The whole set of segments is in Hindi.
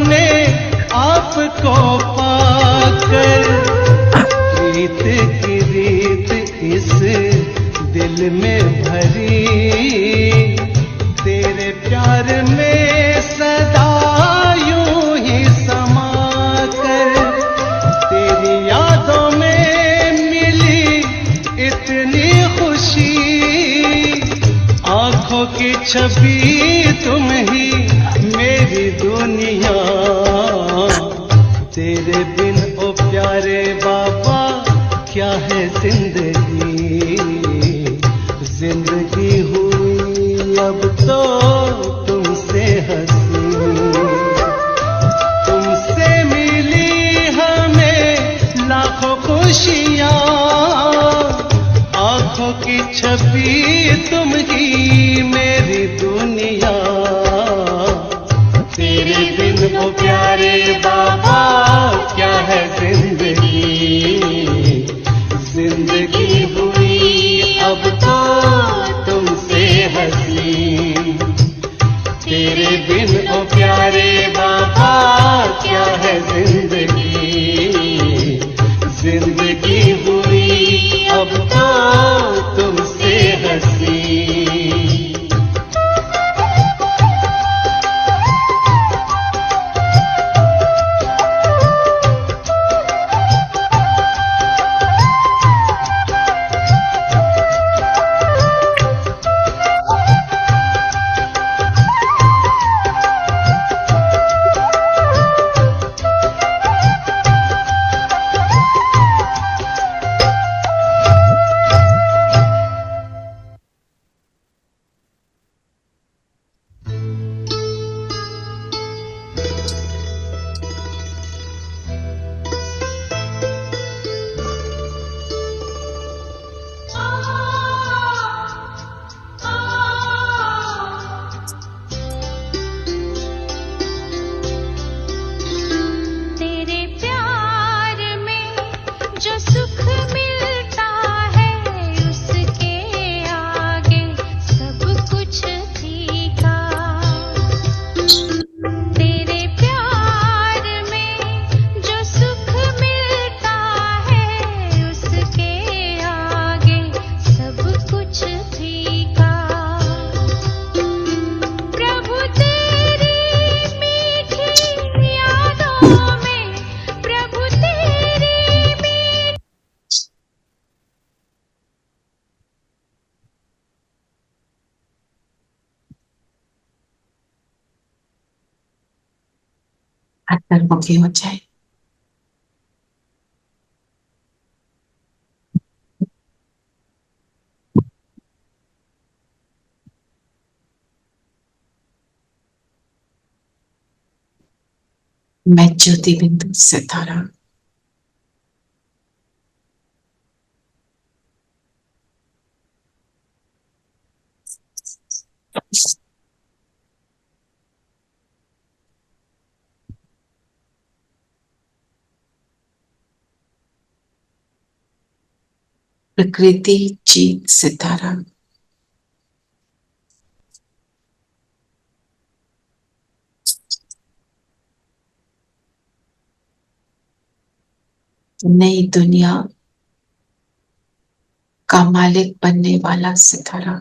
अपने आपको पाकर, प्रीत की रीत इस दिल में भरी, तेरे प्यार में सदा यूं ही समा कर, तेरी यादों में मिली इतनी खुशी, आंखों की छवि तुम ही मेरी दुनिया, तेरे बिन ओ प्यारे बाबा क्या है जिंदगी, जिंदगी हुई अब तो तुमसे हंसी, तुमसे मिली हमें लाखों खुशियाँ, आंखों की छवि तुम ही मेरी दुनिया, तेरे बिन ओ प्यारे बाबा क्या है जिंदगी, जिंदगी हुई अब तो तुमसे हंसी, तेरे बिन ओ प्यारे बाबा क्या है जिंदगी, जिंदगी हुई अब तो तुमसे हंसी। अंतर्मुखी हो जाए। मैं ज्योति बिंदु सितारा प्रकृति जीत सितारा नई दुनिया का मालिक बनने वाला सितारा,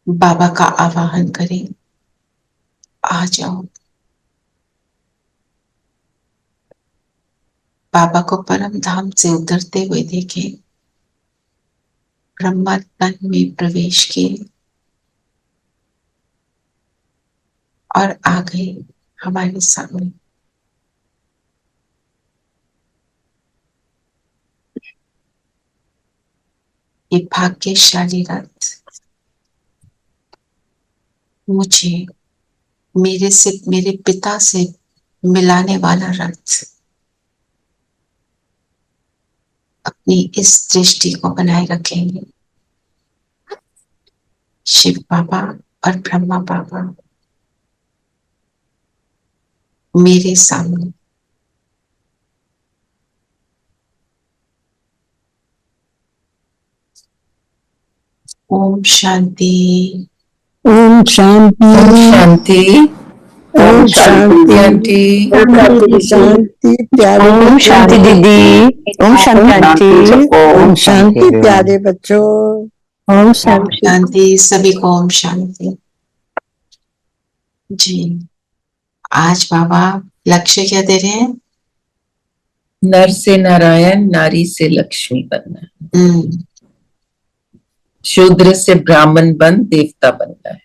बाबा का आवाहन करें, आ जाओ। बाबा को परम धाम से उतरते हुए देखें, ब्रह्मा तन में प्रवेश किए और आ गए हमारे सामने। ये भाग्यशाली रथ मुझे मेरे पिता से मिलाने वाला रथ अपनी इस दृष्टि को बनाए रखेंगे। शिव बाबा और ब्रह्मा बाबा मेरे सामने। ओम शांति। ओम शांति। ओम शांति। ओम शांति। आंटी। शांति प्यारे ओम शांति दीदी। ओम शांति आंटी। ओम शांति प्यारे बच्चों। ओम ओम शांति। शांति। सभी को ओम शांति। जी, आज बाबा लक्ष्य क्या दे रहे हैं? नर से नारायण, नारी से लक्ष्मी बनना, शूद्र से ब्राह्मण बन देवता बनना है,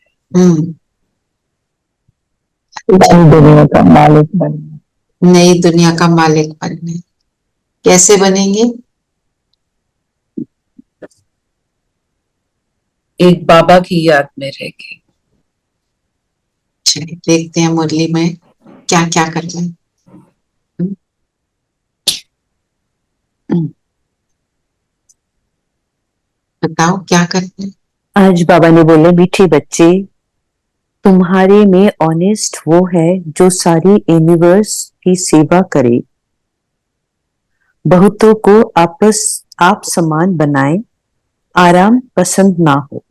दुनिया का मालिक बनना, नई दुनिया का मालिक बनना है। कैसे बनेंगे? एक बाबा की याद में रह के। चलिए देखते हैं मुरली में क्या क्या करना है। बताओ क्या करना है। आज बाबा ने बोले, मीठे बच्चे, तुम्हारे में ऑनेस्ट वो है जो सारी यूनिवर्स की सेवा करे, बहुतों को आप समान बनाए, आराम पसंद ना हो।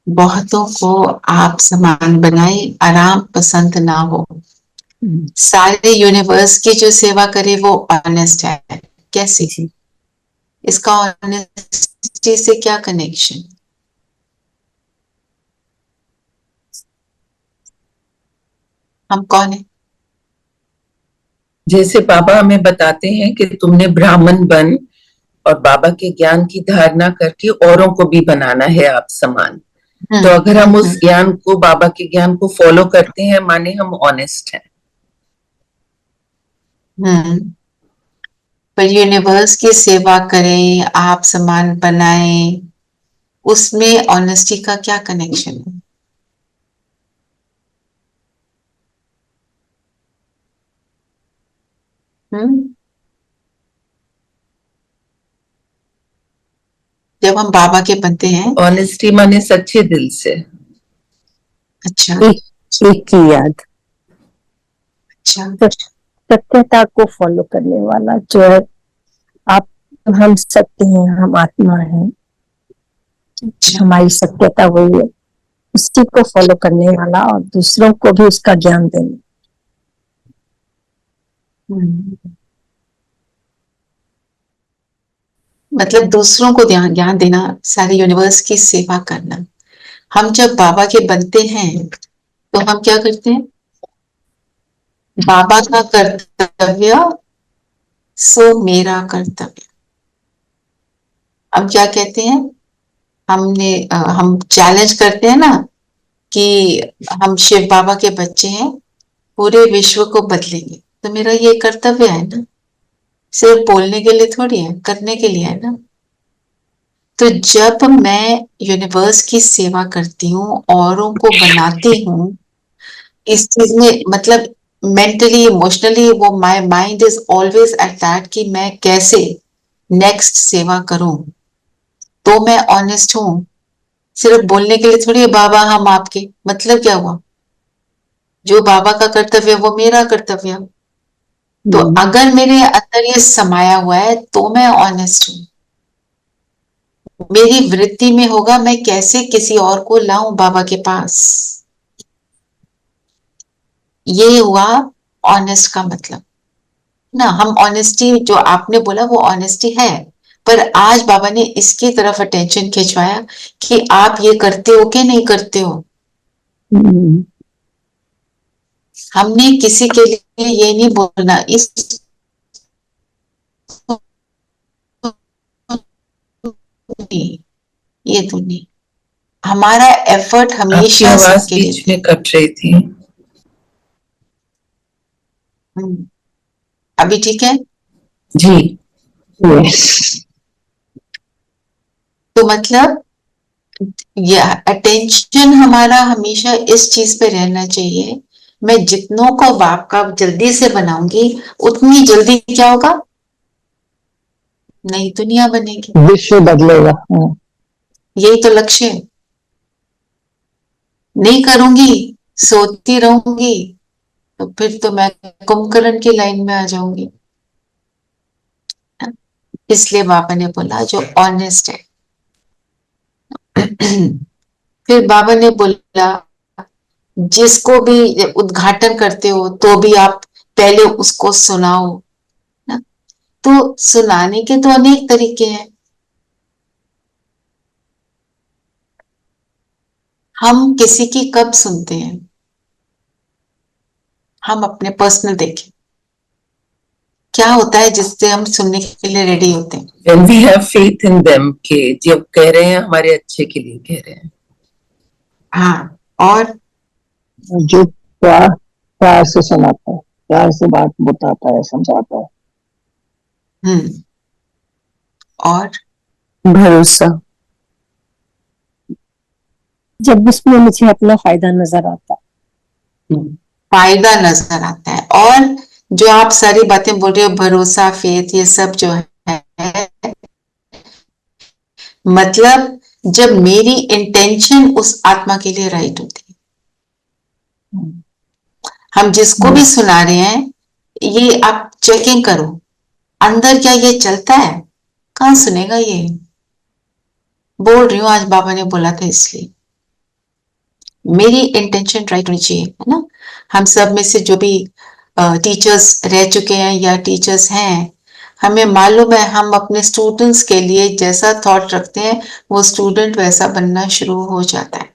बहुतों को आप समान बनाए, आराम पसंद ना हो। सारे यूनिवर्स की जो सेवा करे वो ऑनेस्ट है। कैसे? इसका ऑनेस्टी से क्या कनेक्शन? हम कौन है? जैसे बाबा हमें बताते हैं कि तुमने ब्राह्मण बन और बाबा के ज्ञान की धारणा करके औरों को भी बनाना है आप समान। तो अगर हम उस ज्ञान को, बाबा के ज्ञान को फॉलो करते हैं, माने हम ऑनेस्ट हैं। पर यूनिवर्स की सेवा करें, आप समान बनाएं, उसमें ऑनेस्टी का क्या कनेक्शन है? जब हम बाबा के बनते हैं, ऑनेस्टी माने सच्चे दिल से। अच्छा, एक की याद। अच्छा, सत्यता को फॉलो करने वाला जो है, आप, हम सत्य हैं, हम आत्मा हैं, अच्छा। हमारी सत्यता वही है, उसी को फॉलो करने वाला और दूसरों को भी उसका ज्ञान देना। मतलब दूसरों को ज्ञान देना, सारे यूनिवर्स की सेवा करना। हम जब बाबा के बनते हैं तो हम क्या करते हैं? बाबा का कर्तव्य सो मेरा कर्तव्य। अब क्या कहते हैं? हम चैलेंज करते हैं ना कि हम शिव बाबा के बच्चे हैं, पूरे विश्व को बदलेंगे। तो मेरा ये कर्तव्य है ना, सिर्फ बोलने के लिए थोड़ी है, करने के लिए है ना। तो जब मैं यूनिवर्स की सेवा करती हूँ, औरों को बनाती हूँ, इस चीज में मतलब मेंटली, इमोशनली वो my mind is always at that कि मैं कैसे नेक्स्ट सेवा करूं। तो मैं ऑनेस्ट हूं, सिर्फ बोलने के लिए थोड़ी है बाबा हम आपके। मतलब क्या हुआ? जो बाबा का कर्तव्य वो मेरा कर्तव्य। तो अगर मेरे अंदर ये समाया हुआ है तो मैं ऑनेस्ट हूं। मेरी वृत्ति में होगा मैं कैसे किसी और को लाऊं बाबा के पास। ये हुआ ऑनेस्ट का मतलब ना। हम ऑनेस्टी जो आपने बोला वो ऑनेस्टी है, पर आज बाबा ने इसकी तरफ अटेंशन खिंचवाया कि आप ये करते हो कि नहीं करते हो। हमने किसी के लिए ये नहीं बोलना इस ये तो नहीं। हमारा एफर्ट आपकी हमेशा आवाज सबके बीच लिए। में कट रही थी। अभी ठीक है जी। तो मतलब ये अटेंशन हमारा हमेशा इस चीज पे रहना चाहिए। मैं जितनों को बाप का जल्दी से बनाऊंगी उतनी जल्दी क्या होगा? नई दुनिया बनेगी, विश्व बदलेगा। यही तो लक्ष्य है। नहीं करूंगी, सोती रहूंगी, तो फिर तो मैं कुंभकर्ण की लाइन में आ जाऊंगी। इसलिए बाबा ने बोला जो ऑनेस्ट है। फिर बाबा ने बोला जिसको भी उद्घाटन करते हो तो भी आप पहले उसको सुनाओ ना। तो सुनाने के तो अनेक तरीके हैं। हम किसी की कब सुनते हैं? हम अपने पर्सनल देखें क्या होता है जिससे हम सुनने के लिए रेडी होते हैं। When we have faith in them कि जब कह रहे हैं हमारे अच्छे के लिए कह रहे हैं। हाँ, और जो प्यार प्यार से सुनाता है, प्यार से बात बताता है, समझाता है। और भरोसा। जब उसमें मुझे अपना फायदा नजर आता है। फायदा नजर आता है। और जो आप सारी बातें बोल रहे हो, भरोसा, फेथ, ये सब जो है, मतलब जब मेरी इंटेंशन उस आत्मा के लिए राइट होती है। हम जिसको भी सुना रहे हैं, ये आप चेकिंग करो अंदर क्या ये चलता है। कहाँ सुनेगा ये? बोल रही हूँ, आज बाबा ने बोला था इसलिए मेरी इंटेंशन राइट होनी चाहिए, है ना। हम सब में से जो भी टीचर्स रह चुके हैं या टीचर्स हैं, हमें मालूम है हम अपने स्टूडेंट्स के लिए जैसा थॉट रखते हैं वो स्टूडेंट वैसा बनना शुरू हो जाता है।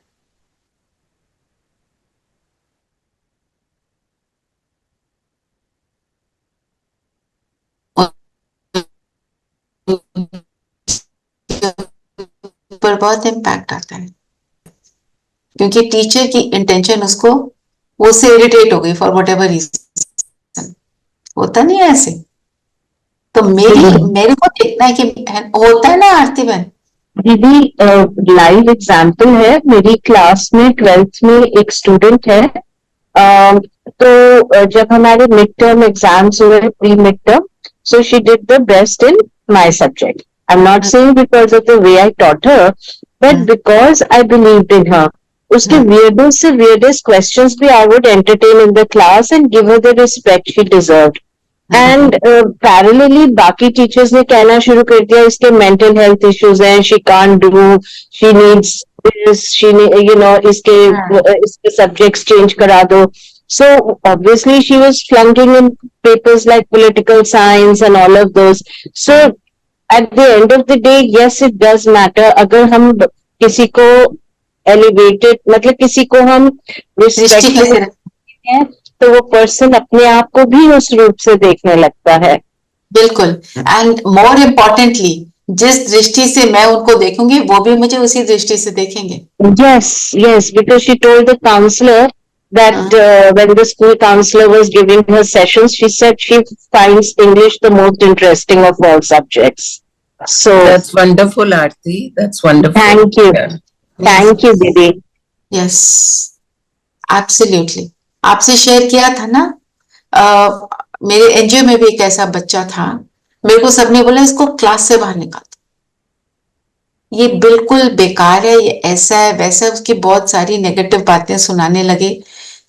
पर बहुत इम्पैक्ट आता है क्योंकि टीचर की इंटेंशन उसको, वो से इरिटेट हो गई फॉर वट एवर रीजन। होता नहीं है ऐसे? तो मेरे को देखना है कि होता है ना आरती बहन। दीदी लाइव एग्जाम्पल है, मेरी क्लास में 12th में एक स्टूडेंट है। तो जब हमारे मिड टर्म एग्जाम्स हुए, pre mid term, so she did the best in my subject. I am not saying because of the way I taught her, but because I believed in her. उसके weirdest से weirdest questions भी I would entertain in the class and give her the respect she deserved. And parallelly बाकी टीचर्स ने कहना शुरू कर दिया इसके मेंटल हेल्थ इश्यूज हैं, she can't do, she needs this, she you know इसके सब्जेक्ट्स चेंज करा दो. So obviously she was flunking in papers like political science and all of those. So at the end of the day, yes, it does matter. अगर हम किसी को elevated, मतलब किसी को हम respect हैं, तो वो पर्सन अपने आप को भी उस रूप से देखने लगता है. बिल्कुल. एंड मोर इम्पोर्टेंटली, जिस दृष्टि से मैं उनको देखूंगी वो भी मुझे उसी दृष्टि से देखेंगे. Yes, because she told the counselor that when the school counselor was giving her sessions, she said she finds English the most interesting of all subjects. So That's wonderful, Aarti. That's wonderful. Thank you. Yeah. Thank you, Didi. Yes, absolutely. आपसे शेयर किया था ना, मेरे एनजीओ में भी एक ऐसा बच्चा था. मेरे को सबने बोला इसको क्लास से बाहर निकाल दो, ये बिल्कुल बेकार है, ये ऐसा है वैसा है, उसकी बहुत सारी नेगेटिव बातें सुनाने लगे.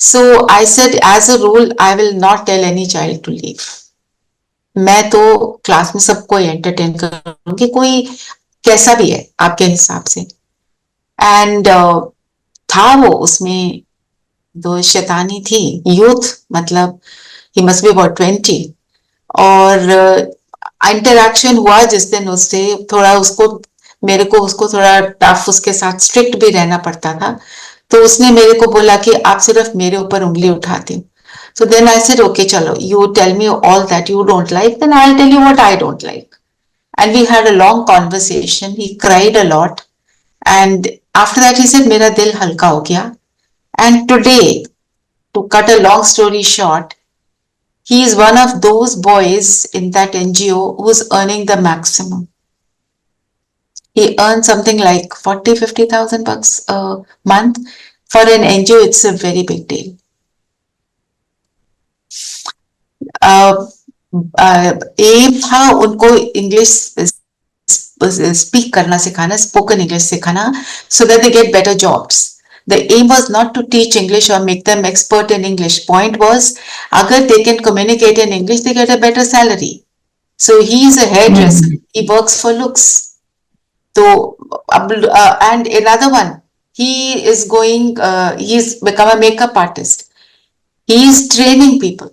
So I said as a rule I will not tell any child to leave. मैं तो क्लास में सबको एंटरटेन करूंगी, कोई कैसा भी है आपके हिसाब से. एंड था वो, उसमें दो शैतानी थी, यूथ, मतलब ही मस्ट बी अबाउट 20. और इंटरेक्शन हुआ जिस दिन उससे, थोड़ा उसको, मेरे को उसको थोड़ा टफ, उसके साथ स्ट्रिक्ट भी रहना पड़ता था. तो उसने मेरे को बोला कि आप सिर्फ मेरे ऊपर उंगली उठाते हो. So then I said, okay, chalo, you tell me all that you don't like, then I'll tell you what I don't like. And we had a long conversation. He cried a lot. And after that he said, मेरा दिल हल्का हो गया. And today, to cut a long story short, he is one of those boys in that NGO who's earning the maximum. He earns something like 40,000-50,000 bucks a month. For an NGO, it's a very big deal. Aim था उनको इंग्लिश स्पीक करना सिखाना, स्पोकन इंग्लिश सिखाना, so that they get better jobs. The aim was not to teach English or make them expert in English. Point was, agar they can communicate in English, they get a better salary. So he is a hairdresser. He works for looks. So, and another one, he is going, he's become a makeup artist. He is training people.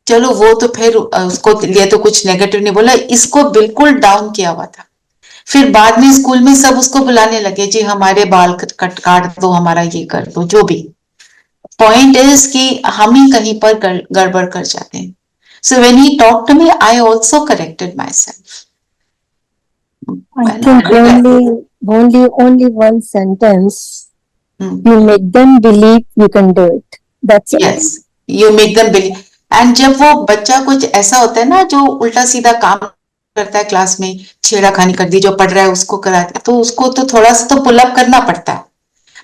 चलो वो तो फिर उसको लिए तो कुछ नेगेटिव नहीं बोला, इसको बिल्कुल डाउन किया हुआ था। फिर बाद में स्कूल में सब उसको बुलाने लगे, जी हमारे बाल काट दो, हमारा ये कर दो, जो भी। पॉइंट इज कि हम ही कहीं पर गड़बड़ कर जाते हैं। So when he talk to me, I also corrected my self. I think only one sentence. You make them believe you can do it. That's it. Yes, you make them believe. And जब वो बच्चा कुछ ऐसा होता है ना जो उल्टा सीधा काम करता है क्लास में, छेड़ाखानी कर दी, जो पढ़ रहा है उसको कराता है, तो उसको तो थोड़ा सा तो पुल अप करना पड़ता है,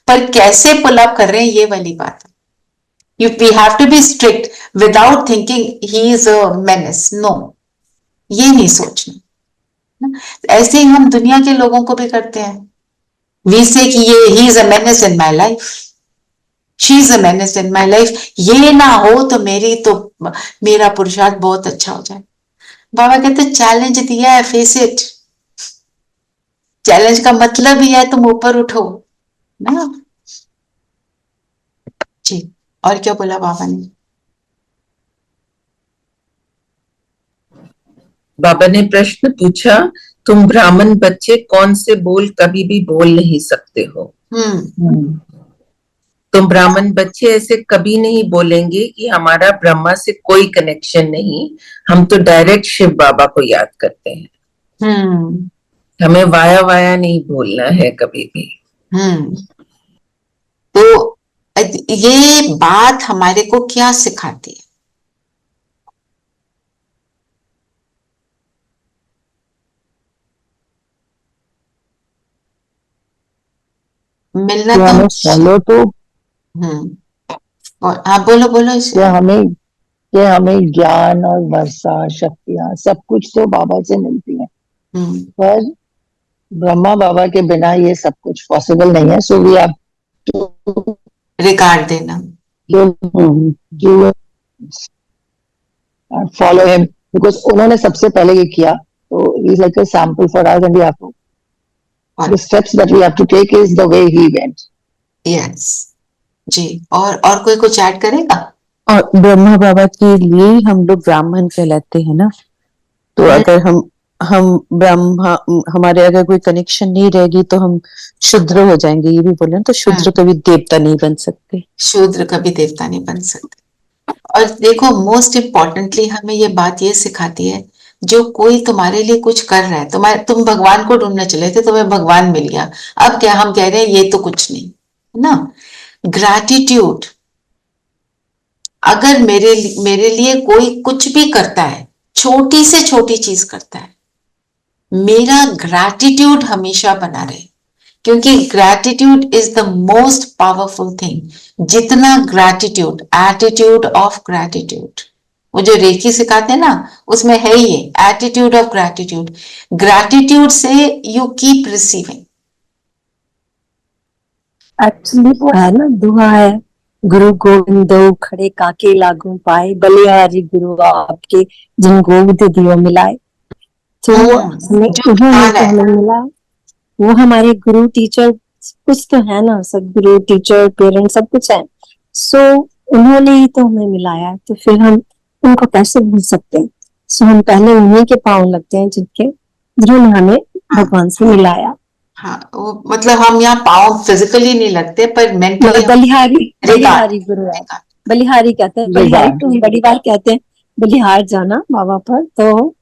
पर कैसे पुल अप कर रहे हैं ये वाली बात है। We have to be strict without thinking he is a menace. No, ये नहीं सोचना। ऐसे ही हम दुनिया के लोगों को भी करते हैं। We say कि ये he is a menace in my life, she is a menace in my life, ये ना हो तो मेरा पुरुषार्थ बहुत अच्छा हो जाए। बाबा कहते चैलेंज दिया है, फेस इट। चैलेंज का मतलब ही है तुम ऊपर उठो ना। जी, और क्या बोला बाबा ने? बाबा ने प्रश्न पूछा, तुम ब्राह्मण बच्चे कौन से बोल कभी भी बोल नहीं सकते हो। तुम ब्राह्मण बच्चे ऐसे कभी नहीं बोलेंगे कि हमारा ब्रह्मा से कोई कनेक्शन नहीं, हम तो डायरेक्ट शिव बाबा को याद करते हैं। हमें वाया वाया नहीं बोलना है कभी भी। तो ये बात हमारे को क्या सिखाती है? मिलना तो फॉलो तो और हाँ बोलो क्या हमें ज्ञान और वर्षा शक्तियां सब कुछ तो बाबा से मिलती हैं, पर ब्रह्मा बाबा के बिना ये सब कुछ पॉसिबल नहीं है। So we have to regard देना, फॉलो हिम, बिकॉज उन्होंने सबसे पहले ये किया, तो he is like a sample for us and we have to the steps that we have to take is the way he went. Yes. जी, और कोई कुछ ऐड करेगा? और ब्रह्मा बाबा के लिए हम लोग ब्राह्मण कहलाते हैं ना, तो अगर हम ब्रह्मा, हमारे अगर कोई कनेक्शन नहीं रहेगी तो हम शूद्र हो जाएंगे, ये भी बोले, तो शूद्र कभी देवता नहीं बन सकते। शूद्र कभी देवता नहीं बन सकते। और देखो, मोस्ट इम्पोर्टेंटली हमें ये बात ये सिखाती है, जो कोई तुम्हारे लिए कुछ कर रहा है, तुम भगवान को ढूंढने चले थे, तुम्हें भगवान मिल गया, अब क्या हम कह रहे हैं ये तो कुछ नहीं है ना। ग्रैटिट्यूड, अगर मेरे लिए कोई कुछ भी करता है, छोटी से छोटी चीज करता है, मेरा ग्रैटिट्यूड हमेशा बना रहे, क्योंकि gratitude is the most powerful thing. जितना ग्रैटिट्यूड, एटीट्यूड ऑफ ग्रैटिट्यूड, वो जो रेकी सिखाते हैं ना, उसमें है ये एटीट्यूड ऑफ ग्रैटिट्यूड। ग्रैटिट्यूड से यू कीप रिसीविंग। एक्चुअली वो है ना, दुआ है, गुरु गोविंद खड़े काके लागू पाए, बलिहारी गुरु आपके जिन गोविंद दियो मिलाए। तो हमें मिला, वो हमारे गुरु टीचर कुछ तो है ना, सब गुरु टीचर पेरेंट्स सब कुछ है। सो उन्होंने ही तो हमें मिलाया, तो फिर हम उनको कैसे भूल सकते हैं। सो हम पहले उन्हीं के पांव लगते हैं जिन्होंने हमें भगवान से मिलाया। हाँ, वो मतलब हम यहाँ पाँव फिजिकली नहीं लगते, पर मेंटली बलिहारी गुरु है, बलिहारी कहते हैं, बलिहारी तुम बड़ी बार कहते हैं, बलिहार जाना बाबा पर। तो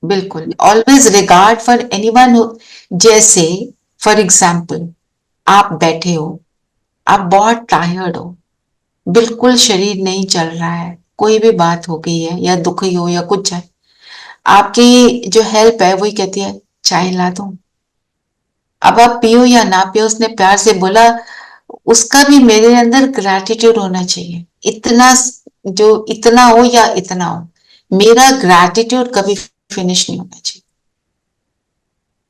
बिल्कुल, ऑलवेज रिगार्ड फॉर एनीवन। जैसे फॉर एग्जाम्पल, आप बैठे हो, आप बहुत टायर्ड हो, बिल्कुल शरीर नहीं चल रहा है, कोई भी बात हो गई है या दुखी हो या कुछ है, आपकी जो हेल्प है वही कहती है चाय ला दूं। अब आप पियो या ना पियो, उसने प्यार से बोला, उसका भी मेरे अंदर ग्रैटिट्यूड होना चाहिए। इतना हो या इतना हो, मेरा ग्रैटिट्यूड कभी फिनिश नहीं होना चाहिए।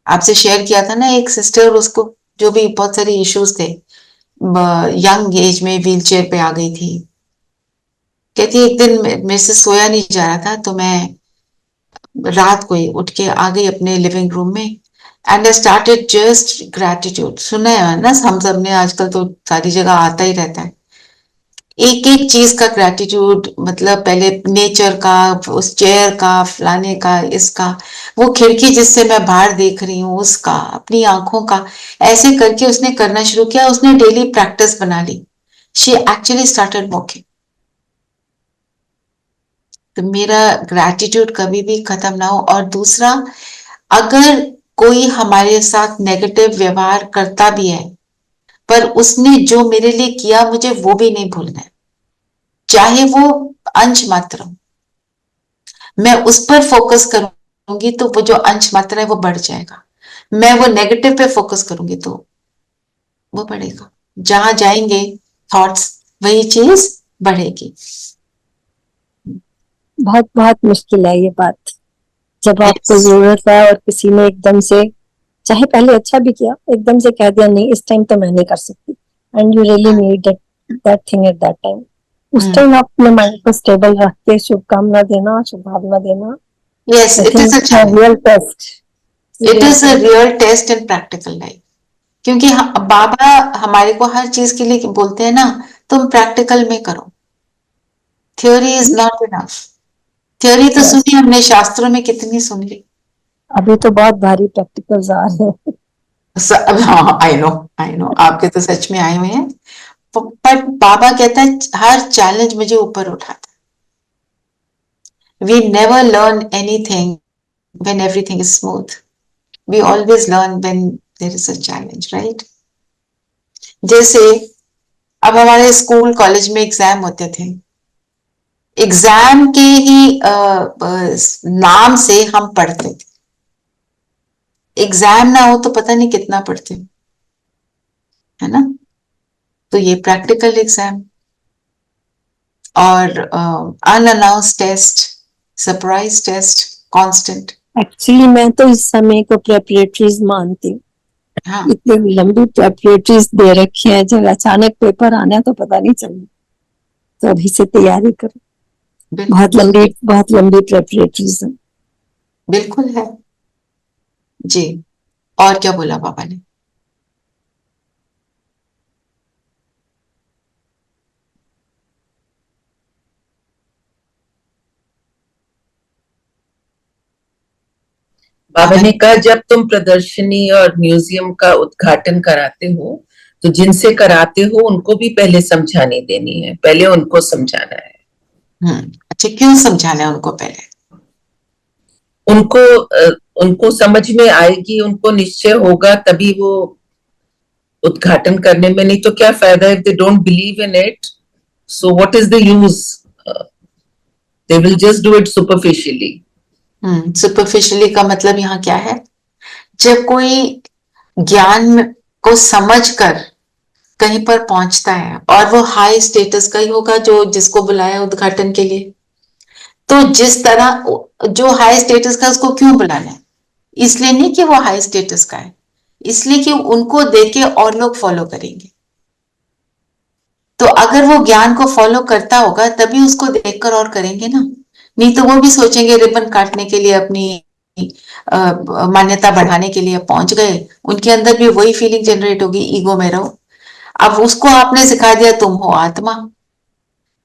आपसे शेयर किया था ना एक सिस्टर, उसको जो भी बहुत सारे इश्यूज थे, यंग एज में व्हील चेयर पे आ गई थी। कहती एक दिन मेरे से सोया नहीं जा रहा था, तो मैं रात को ही उठ के आ गई अपने लिविंग रूम में, and I started just gratitude. सुना है ना हम सब ने, आजकल तो सारी जगह आता ही रहता है, एक एक चीज का ग्रैटिट्यूड, मतलब पहले नेचर का, उस चेयर का, फलाने का, इसका, वो खिड़की जिससे मैं बाहर देख रही हूँ उसका, अपनी आंखों का, ऐसे करके उसने करना शुरू किया। उसने डेली प्रैक्टिस बना ली। She actually started walking. तो मेरा ग्रैटिट्यूड कभी भी खत्म ना हो। और दूसरा, अगर कोई हमारे साथ नेगेटिव व्यवहार करता भी है, पर उसने जो मेरे लिए किया मुझे वो भी नहीं भूलना है, चाहे वो अंश मात्र हो। मैं उस पर फोकस करूंगी तो वो जो अंश मात्रा है वो बढ़ जाएगा। मैं वो नेगेटिव पे फोकस करूंगी तो वो बढ़ेगा। जहां जाएंगे थॉट्स, वही चीज बढ़ेगी। बहुत बहुत मुश्किल है ये बात, जब आपको Yes. जरूरत है और किसी ने एकदम से, चाहे पहले अच्छा भी किया, एकदम से कह दिया नहीं इस टाइम तो मैं नहीं कर सकती, and you really need that thing at that time. उस टाइम आप अपने माइंड को स्टेबल रख के शुभकामना देना, शुभभावना देना, Yes, I it is think a it's a challenge. real test. It is a real test in practical life. क्योंकि बाबा हमारे को हर चीज के लिए बोलते हैं ना, तुम प्रैक्टिकल में करो। Theory is not enough. Theory तो Yes. सुनी हमने, शास्त्रों में कितनी सुन ली। अभी तो बहुत भारी प्रैक्टिकल्स आ रहे हैं। हाँ, आई नो आपके तो सच में आए हुए हैं। पर बाबा कहता है हर चैलेंज मुझे ऊपर उठाता है। We never learn anything when everything is smooth. We always learn when there is a challenge, right? जैसे अब हमारे स्कूल कॉलेज में एग्जाम होते थे, एग्जाम के ही नाम से हम पढ़ते थे। एग्जाम ना हो तो पता नहीं कितना पढ़ते, है ना? तो ये प्रैक्टिकल एग्जाम और unannounced test, surprise test, constant. Actually मैं तो इस समय को प्रेपरेटरीज मानती हूँ। हाँ, इतनी लंबी प्रेपरेटरीज दे रखी है, जब अचानक पेपर आना है तो पता नहीं चलना, तो अभी से तैयारी करो। बहुत लंबी प्रेपरेटरीज है। बिल्कुल है जी। और क्या बोला पापा ने? बाबा ने कहा जब तुम प्रदर्शनी और म्यूजियम का उद्घाटन कराते हो तो जिनसे कराते हो उनको भी पहले समझानी देनी है, पहले उनको समझाना है। अच्छा, क्यों समझाना है उनको पहले? उनको समझ में आएगी, उनको निश्चय होगा, तभी वो उद्घाटन करने में, नहीं तो क्या फायदा if they don't believe in it, so what is the use, they will just do it superficially. Superficially का मतलब यहाँ क्या है? जब कोई ज्ञान को समझकर कहीं पर पहुंचता है और वो हाई स्टेटस का ही होगा जो जिसको बुलाया उद्घाटन के लिए, तो जिस तरह जो हाई स्टेटस का उसको क्यों बुलाना है? इसलिए नहीं कि वो हाई स्टेटस का है, इसलिए कि उनको देख के और लोग फॉलो करेंगे। तो अगर वो ज्ञान को फॉलो करता होगा तभी उसको देखकर और करेंगे ना, नहीं तो वो भी सोचेंगे रिबन काटने के लिए, अपनी मान्यता बढ़ाने के लिए पहुंच गए, उनके अंदर भी वही फीलिंग जनरेट होगी, ईगो में रहो। अब उसको आपने सिखा दिया तुम हो आत्मा,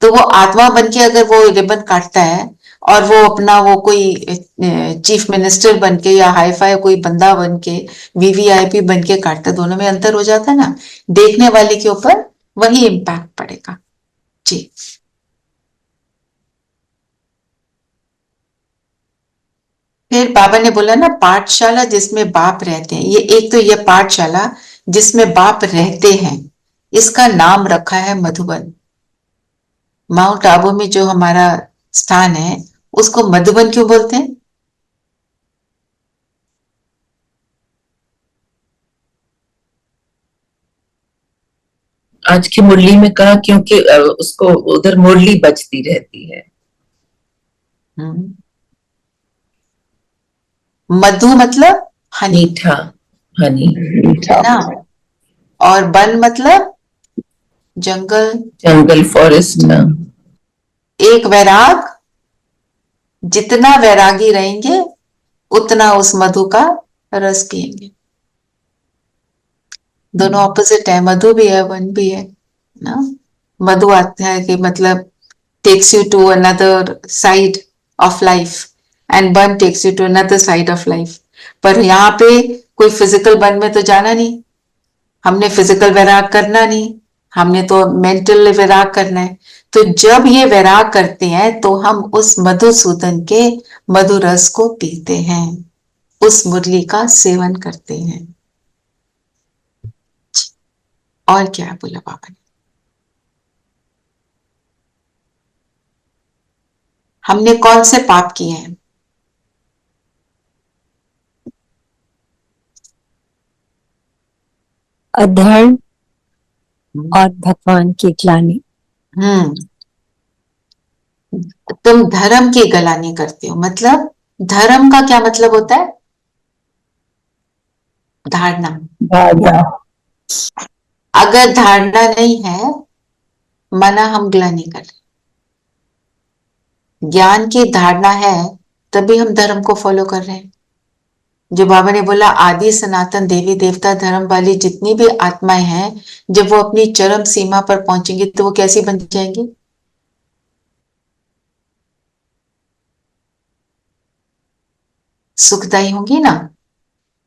तो वो आत्मा बन के अगर वो रिबन काटता है और वो अपना वो कोई चीफ मिनिस्टर बन के या हाई फाई कोई बंदा बन के, वीवीआईपी बन के काटता, दोनों में अंतर हो जाता है ना। देखने वाले के ऊपर वही इम्पैक्ट पड़ेगा जी। फिर बाबा ने बोला ना, पाठशाला जिसमें बाप रहते हैं, ये एक तो ये पाठशाला जिसमें बाप रहते हैं, इसका नाम रखा है मधुबन। माउंट आबू में जो हमारा स्थान है उसको मधुबन क्यों बोलते हैं? आज की मुरली में कहा क्योंकि उसको उधर मुरली बजती रहती है। मधु मतलब हनी, मीठा, हनी, मीठा, ना, और वन मतलब जंगल, जंगल, फॉरेस्ट ना। एक वैराग, जितना वैरागी रहेंगे उतना उस मधु का रस पिएंगे। दोनों ऑपोजिट है, मधु भी है वन भी है ना। मधु आता है कि मतलब takes you to another side of life and one takes you to another side of life। पर यहाँ पे कोई फिजिकल वन में तो जाना नहीं, हमने फिजिकल वैराग करना नहीं, हमने तो मेंटल वैराग करना है। तो जब ये वैराग करते हैं तो हम उस मधुसूदन के मधु रस को पीते हैं, उस मुरली का सेवन करते हैं। और क्या बोला बाबा ने? हमने कौन से पाप किए हैं? अधर्म और भगवान की ग्लानि। तुम धर्म की गलानी करते हो, मतलब धर्म का क्या मतलब होता है? धारणा। धारणा, अगर धारणा नहीं है, माना हम ग्लानि कर रहे। ज्ञान की धारणा है तभी हम धर्म को फॉलो कर रहे हैं। जो बाबा ने बोला आदि सनातन देवी देवता धर्म वाली जितनी भी आत्माएं हैं, जब वो अपनी चरम सीमा पर पहुंचेंगी तो वो कैसी बन जाएंगी? सुखदायी होंगी ना।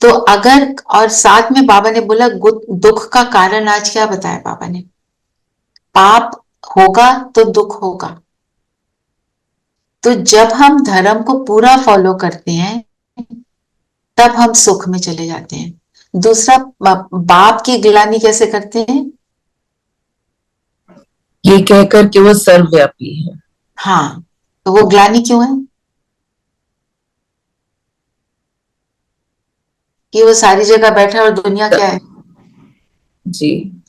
तो अगर, और साथ में बाबा ने बोला दुख का कारण आज क्या बताया बाबा ने? पाप होगा तो दुख होगा। तो जब हम धर्म को पूरा फॉलो करते हैं तब हम सुख में चले जाते हैं। दूसरा, बाप की गिलानी कैसे करते हैं? ये कहकर कि वो सर्वव्यापी है। हाँ, तो वो ग्लानि क्यों है? कि वो सारी जगह बैठा है और दुनिया क्या है? जी,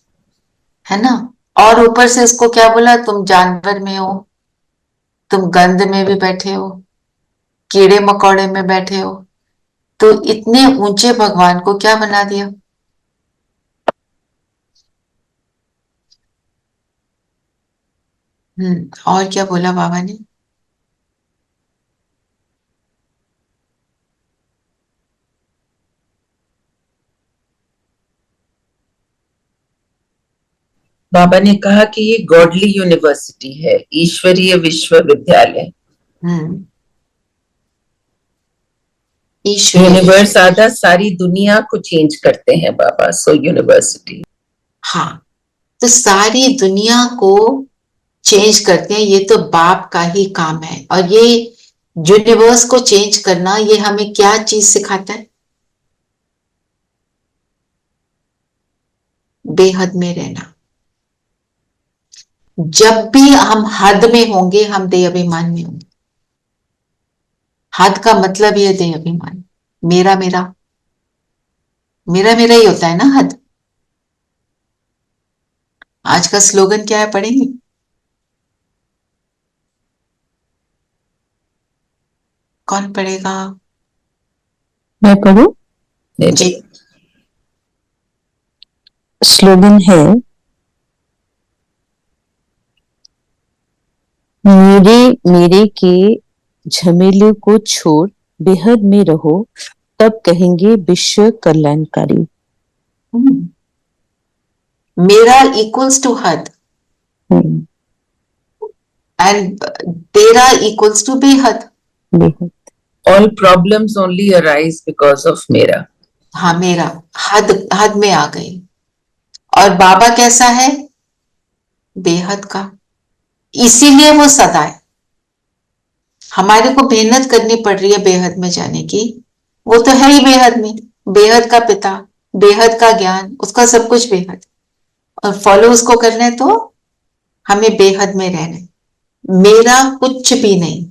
है ना। और ऊपर से उसको क्या बोला? तुम जानवर में हो, तुम गंध में भी बैठे हो, कीड़े मकोड़े में बैठे हो। तो इतने ऊंचे भगवान को क्या बना दिया? और क्या बोला बाबा ने? बाबा ने कहा कि ये गॉडली यूनिवर्सिटी है, ईश्वरीय विश्वविद्यालय। यूनिवर्स आधा सारी दुनिया को चेंज करते हैं बाबा, सो यूनिवर्सिटी। हाँ, तो सारी दुनिया को चेंज करते हैं, ये तो बाप का ही काम है। और ये यूनिवर्स को चेंज करना, ये हमें क्या चीज सिखाता है? बेहद में रहना। जब भी हम हद में होंगे हम देह अभिमान में होंगे। हद का मतलब ये देह अभिमान, मेरा मेरा मेरा मेरा ही होता है ना हद। आज का स्लोगन क्या है, पढ़ेंगे? कौन पढ़ेगा? मैं पढ़ूं? जी। स्लोगन है, मेरे मेरे के झमेले को छोड़ बेहद में रहो, तब कहेंगे विश्व कल्याणकारी। मेरा इक्वल्स टू हद एंड तेरा इक्वल्स टू बेहद। All problems only arise because of मेरा। हाँ, मेरा हद, हद में आ गई। और बाबा कैसा है? बेहद का। इसीलिए वो सदा है। हमारे को मेहनत करनी पड़ रही है बेहद में जाने की। वो तो है ही बेहद में, बेहद का पिता, बेहद का ज्ञान, उसका सब कुछ बेहद। और फॉलो उसको करना है तो हमें बेहद में रहना है। मेरा कुछ भी नहीं,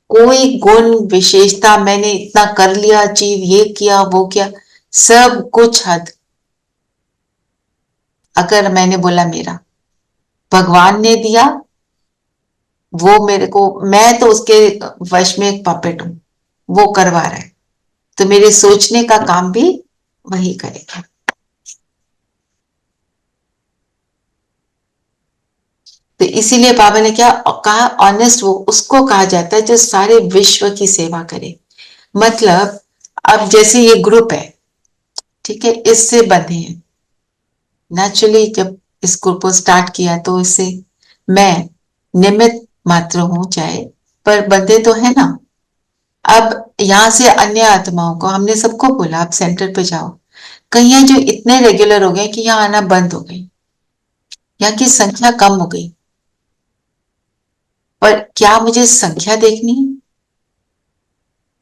कोई गुण विशेषता मैंने इतना कर लिया अचीव, ये किया वो किया, सब कुछ हद। अगर मैंने बोला मेरा, भगवान ने दिया, वो मेरे को, मैं तो उसके वश में एक पपेट हूं, वो करवा रहा है। तो मेरे सोचने का काम भी वही करेगा। तो इसीलिए बाबा ने क्या कहा, ऑनेस्ट वो उसको कहा जाता है जो सारे विश्व की सेवा करे। मतलब अब जैसे ये ग्रुप है, ठीक है, इससे बंधे हैं। नेचुरली जब इस ग्रुप को स्टार्ट किया तो इससे मैं निमित्त मात्र हूं चाहे, पर बंधे तो है ना। अब यहाँ से अन्य आत्माओं को हमने सबको बोला आप सेंटर पे जाओ। कई हैं जो इतने रेगुलर हो गए कि यहाँ आना बंद हो गई, यहाँ की संख्या कम हो गई। पर क्या मुझे संख्या देखनी है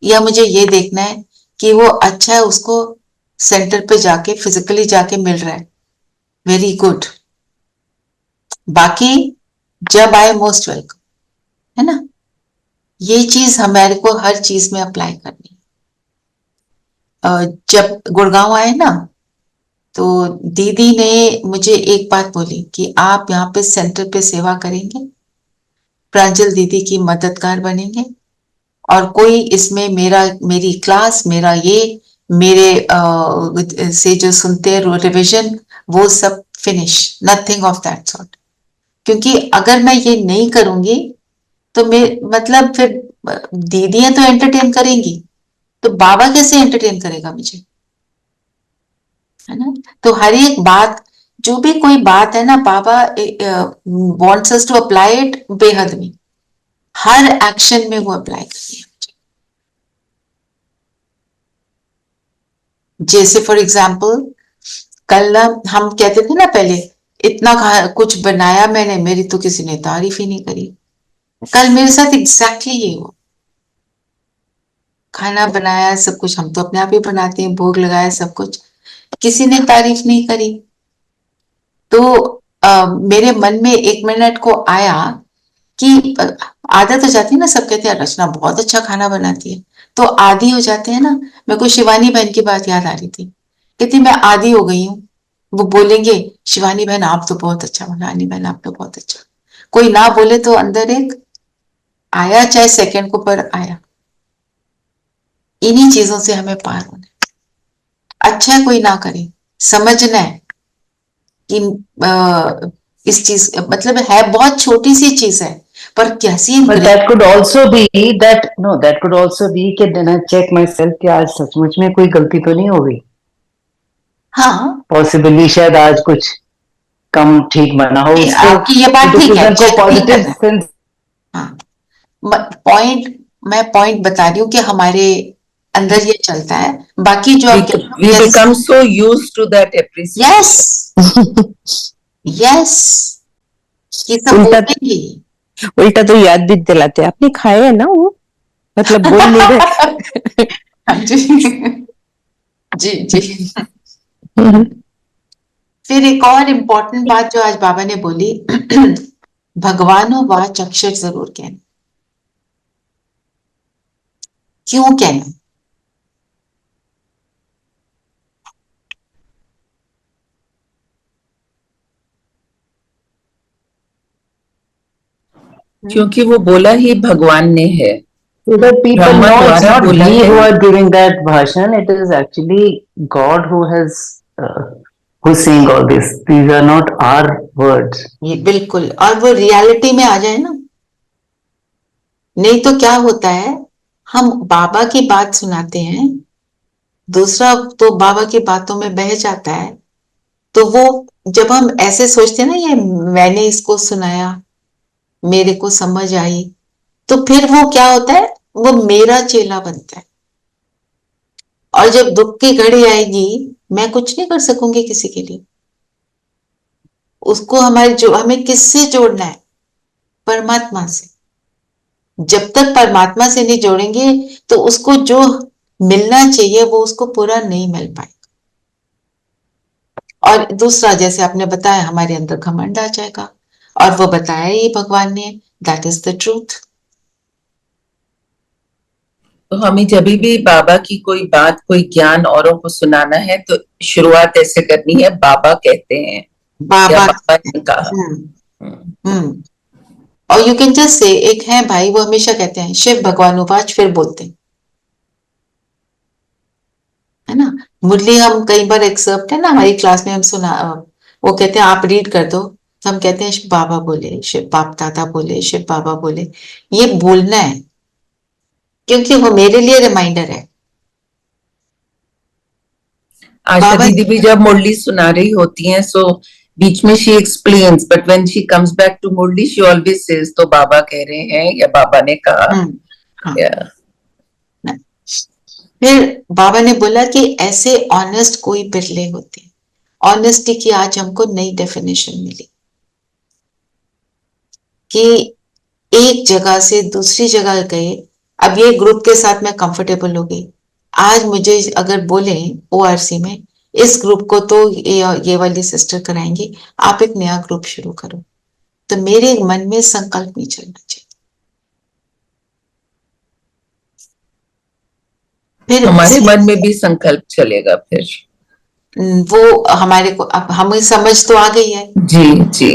या मुझे ये देखना है कि वो अच्छा है, उसको सेंटर पे जाके फिजिकली जाके मिल रहा है, वेरी गुड। बाकी जब आए मोस्ट वेलकम, है ना। ये चीज हमारे को हर चीज में अप्लाई करनी है। जब गुड़गांव आए ना तो दीदी ने मुझे एक बात बोली कि आप यहाँ पे सेंटर पे सेवा करेंगे, प्रांजल दीदी की मददगार बनेंगे, और कोई इसमें मेरी क्लास, मेरा ये मेरे से जो सुनते हैं रिविजन, वो सब finish, nothing of that sort. क्योंकि अगर मैं ये नहीं करूंगी तो मैं मतलब फिर दीदियां तो एंटरटेन करेंगी, तो बाबा कैसे एंटरटेन करेगा मुझे, है ना। तो हर एक बात, जो भी कोई बात है ना, बाबा wants us to apply it बेहद में, हर एक्शन में वो अप्लाई करनी है। जैसे फॉर एग्जाम्पल कल ना हम कहते थे ना, पहले इतना कुछ बनाया मैंने, मेरी तो किसी ने तारीफ ही नहीं करी। कल मेरे साथ एग्जैक्टली ये हुआ, खाना बनाया, सब कुछ हम तो अपने आप ही बनाते हैं, भोग लगाया, सब कुछ, किसी ने तारीफ नहीं करी। तो मेरे मन में 1 मिनट को आया कि आदत हो जाती है ना, सब कहते हैं रचना बहुत अच्छा खाना बनाती है, तो आदी हो जाते हैं ना। मेरे को शिवानी बहन की बात याद आ रही थी, कहती मैं आदी हो गई हूँ। वो बोलेंगे शिवानी बहन आप तो बहुत अच्छा, रानी बहन आप तो बहुत अच्छा, कोई ना बोले तो अंदर एक आया, चाहे सेकंड को पर आया। इन्हीं चीजों से हमें पार होना है। अच्छा है कोई ना करे, समझना है कि इस चीज मतलब है बहुत छोटी सी चीज है, पर कैसी। But that could also be that no, that could also be कि then I check myself कि आज सचमुच में कोई गलती तो नहीं हो गई। हाँ, पॉसिबली शायद आज कुछ कम ठीक बना हो, उसको आपकी ये बात ठीक है, को पॉजिटिव सेंस। हाँ, मैं पॉइंट बता रही हूँ कि हमारे अंदर ये चलता है। बाकी जो we become so used to that appreciation. yes ये सब बोलेंगे। उल्टा तो याद भी दिलाते, आपने खाया है ना वो, मतलब बोल नहीं रहे। जी जी। फिर एक और इम्पोर्टेंट बात जो आज बाबा ने बोली, भगवानों वाच अक्षर जरूर कहना। क्यों कहना? क्योंकि वो बोला ही भगवान ने है। So that people know it's not we who are giving that bhashan, it is actually God who has who's saying all this. These are not our words. ये बिल्कुल, और वो रियलिटी में आ जाए ना। नहीं तो क्या होता है, हम बाबा की बात सुनाते हैं, दूसरा तो बाबा की बातों में बह जाता है। तो वो जब हम ऐसे सोचते हैं ना, ये मैंने इसको सुनाया, मेरे को समझ आई, तो फिर वो क्या होता है, वो मेरा चेला बनता है। और जब दुख की घड़ी आएगी, मैं कुछ नहीं कर सकूंगी किसी के लिए। उसको हमें किससे जोड़ना है? परमात्मा से। जब तक परमात्मा से नहीं जोड़ेंगे तो उसको जो मिलना चाहिए वो उसको पूरा नहीं मिल पाएगा। और दूसरा, जैसे आपने बताया, हमारे अंदर घमंड आ जाएगा, और वो बताया ही भगवान ने, दैट इज द ट्रूथ। तो हमें जब भी बाबा की कोई बात, कोई ज्ञान औरों को सुनाना है तो शुरुआत ऐसे करनी है, बाबा कहते हैं, बाबा ने कहा। और यू कैन जस्ट से, एक है भाई वो हमेशा कहते हैं शिव भगवान उवाच, फिर बोलते हैं है ना। मुरली हम कई बार एक्सर्प्ट है ना हमारी क्लास में हम सुना, वो कहते हैं आप रीड कर दो, तो हम कहते हैं शिव बाबा बोले, शिव बाप दादा बोले, शिव बाबा बोले। ये बोलना है क्योंकि वो मेरे लिए रिमाइंडर है। आशा बाबा दीदी भी जब मुरली सुना रही होती हैं, सो बीच में she explains, but when she comes back to Murli she always says तो बाबा कह रहे हैं या बाबा ने कहा। हाँ। Yeah. फिर बाबा ने बोला कि ऐसे ऑनेस्ट कोई बिरले होते हैं। ऑनेस्टी की आज हमको नई डेफिनेशन मिली कि एक जगह से दूसरी जगह गए, अब ये ग्रुप के साथ मैं कंफर्टेबल हो गई। आज मुझे अगर बोले ओआरसी में इस ग्रुप को तो ये वाली सिस्टर कराएंगी, आप एक नया ग्रुप शुरू करो, तो मेरे मन में संकल्प नहीं चलना चाहिए। फिर हमारे मन में भी संकल्प चलेगा फिर। वो हमारे को अब हमें समझ तो आ गई है, जी जी,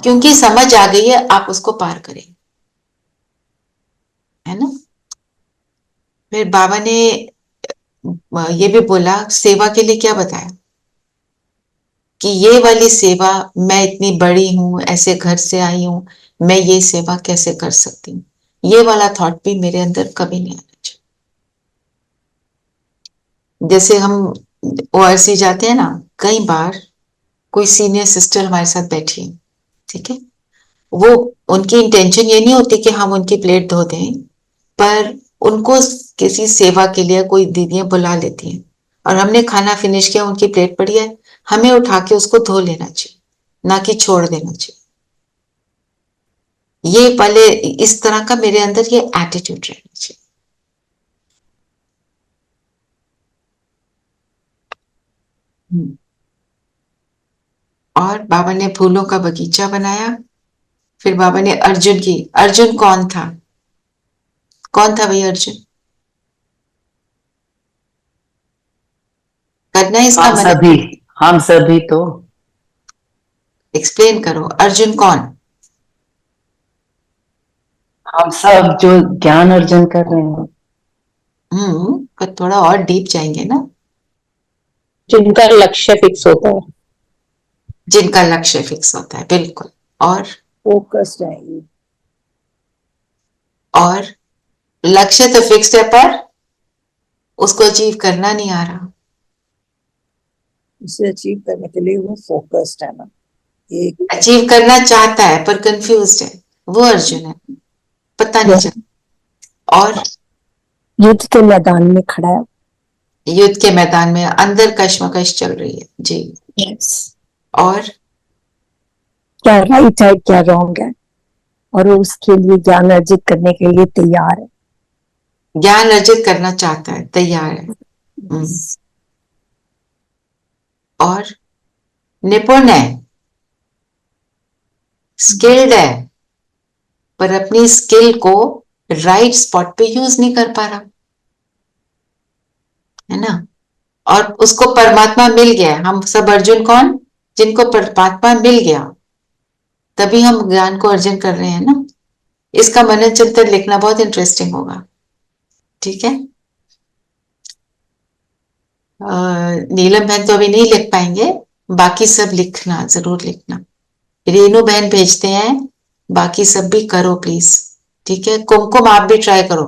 क्योंकि समझ आ गई है, आप उसको पार करें, है ना। फिर बाबा ने ये भी बोला सेवा के लिए क्या बताया कि ये वाली सेवा, मैं इतनी बड़ी हूं, ऐसे घर से आई हूं, मैं ये सेवा कैसे कर सकती हूँ। ये वाला थॉट भी मेरे अंदर कभी नहीं आना चाहिए। जैसे हम ओआरसी जाते हैं ना, कई बार कोई सीनियर सिस्टर हमारे साथ बैठी है, ठीक है, वो उनकी इंटेंशन ये नहीं होती कि हम उनकी प्लेट धो दें, पर उनको किसी सेवा के लिए कोई दीदियां बुला लेती हैं और हमने खाना फिनिश किया, उनकी प्लेट पड़ी है, हमें उठा के उसको धो लेना चाहिए, ना कि छोड़ देना चाहिए। ये पहले इस तरह का मेरे अंदर ये एटीट्यूड रहना चाहिए। और बाबा ने फूलों का बगीचा बनाया। फिर बाबा ने अर्जुन की, अर्जुन कौन था, कौन था भाई अर्जुन, करना है इसका हम मतलब, सभी, हम सभी तो एक्सप्लेन करो अर्जुन कौन। हम सब जो ज्ञान अर्जन कर रहे हैं, पर थोड़ा और डीप जाएंगे ना। जिनका लक्ष्य फिक्स होता है, जिनका लक्ष्य फिक्स होता है, बिल्कुल। और फोकस्ड है, और लक्ष्य तो फिक्स्ड है पर उसको अचीव करना नहीं आ रहा। उसे अचीव करने के लिए वो फोकस्ड है ना, एक अचीव करना चाहता है पर कंफ्यूज्ड है, वो अर्जुन है, पता नहीं चलता। और युद्ध के मैदान में खड़ा है। युद्ध के मैदान में अंदर कश्मकश चल रही है जी। यस। और क्या राइट है क्या रॉन्ग है, और वो उसके लिए ज्ञान अर्जित करने के लिए तैयार है। ज्ञान अर्जित करना चाहता है, तैयार है। और निपुण है, स्किल्ड है, पर अपनी स्किल को राइट स्पॉट पे यूज नहीं कर पा रहा, है ना। और उसको परमात्मा मिल गया। हम सब अर्जुन कौन, जिनको परमात्मा मिल गया, तभी हम ज्ञान को अर्जन कर रहे हैं ना। इसका मनन चिंतन लिखना बहुत इंटरेस्टिंग होगा, ठीक है। नीलम बहन तो अभी नहीं लिख पाएंगे, बाकी सब लिखना, जरूर लिखना। रेनू बहन भेजते हैं, बाकी सब भी करो प्लीज, ठीक है। कुमकुम आप भी ट्राई करो,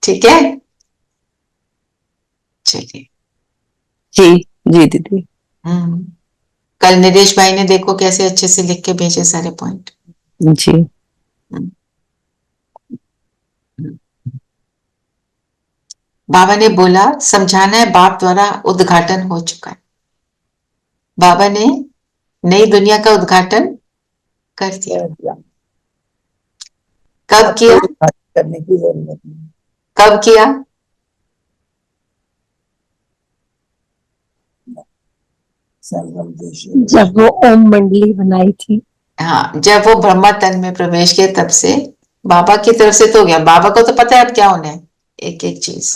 ठीक है। चलिए जी जी दीदी। कल निदेश भाई ने देखो कैसे अच्छे से लिख के भेजे सारे पॉइंट। जी बाबा ने बोला समझाना है, बाप द्वारा उद्घाटन हो चुका है। बाबा ने नई दुनिया का उद्घाटन कर दिया। कब किया, करने की जरूरत नहीं। कब किया, जब वो ओम मंडली बनाई थी। हाँ, जब वो ब्रह्मा तन में प्रवेश किया, तब से बाबा की तरफ से तो हो गया। बाबा को तो पता है अब क्या होना है, एक एक चीज।